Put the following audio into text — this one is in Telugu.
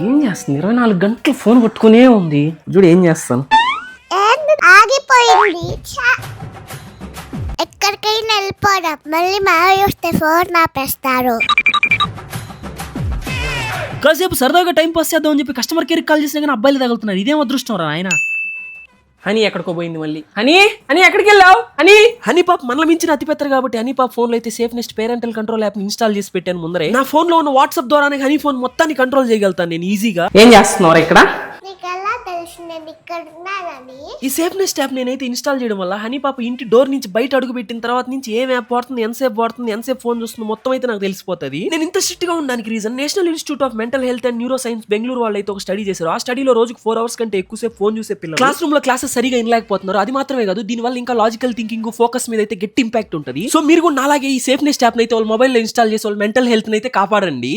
ఏం చేస్తుంది 24 గంటలు ఫోన్ పట్టుకునే ఉంది. చూడు ఏం చేస్తాను. ఆగిపోయింది. ఎక్కడికైనా వెళ్ళిపోవడం, మళ్ళీ మావి వస్తే ఫోన్ ఆపేస్తారు. కాసేపు సరదాగా టైం పాస్ చేద్దాం అని చెప్పి కస్టమర్ కేర్ కాల్ చేసినా కానీ అబ్బాయిలు తగులుతున్నారు. ఇదేం అదృష్టం రా ఆయన. హనీ ఎక్కడికో పోయింది మళ్ళీ. హనీ హనీ ఎక్కడికి వెళ్ళావు? హనీ హనీ పాప్ మనల మించిన అతి పెద్దరు కాబట్టి హనీ పాప్ ఫోన్ లో అయితే safe nest parental control app install చేసి పెట్టాను ముందరే. నా ఫోన్ లో ఉన్న వాట్సాప్ ద్వారానే హనీ ఫోన్ మొత్తాన్ని కంట్రోల్ చేయగలుగుతాను నేను ఈజీగా. ఏం చేస్తున్నావు ఇక్కడ? నీకు ఎలా తెలుసు నేను ఇక్కడ ఉన్నానని? ఈ సేఫ్ నెస్ట్ యాప్ నేనైతే ఇన్స్టాల్ చేయడం వల్ల హనీ పాప ఇంటి డోర్ నుంచి బయట అడుగు పెట్టిన తర్వాత నుంచి ఏం యాప్ వాడుతుంది, ఎంతసేపు ఫోన్ చూస్తుంది మొత్తం అయితే నాకు తెలిసిపోతుంది. నేను ఇంత స్ట్రిక్ట్ గా ఉండడానికి reason national institute of mental health and neuro science Bengaluru వాళ్ళు అయితే ఒక స్టడీ చేశారు. ఆ స్టడీలో రోజుకు 4 hours కంటే ఎక్కువసేపు ఫోన్ చూసే పిల్లలు క్లాస్ రూమ్ లో క్లాసెస్ సరిగా వినలేకపోతున్నారు. అది మాత్రమే కాదు, దీని వల్ల ఇంకా లాజికల్ థింకింగ్, ఫోకస్ మీద అయితే గట్టి ఇంపాక్ట్ ఉంటుంది. సో మీరు కూడా నాలాగే ఈ సేఫ్ నెస్ట్ యాప్ అయితే వాళ్ళ మొబైల్ లో ఇన్స్టాల్ చేసి వాళ్ళ మెంటల్ హెల్త్ అయితే కాపాడండి.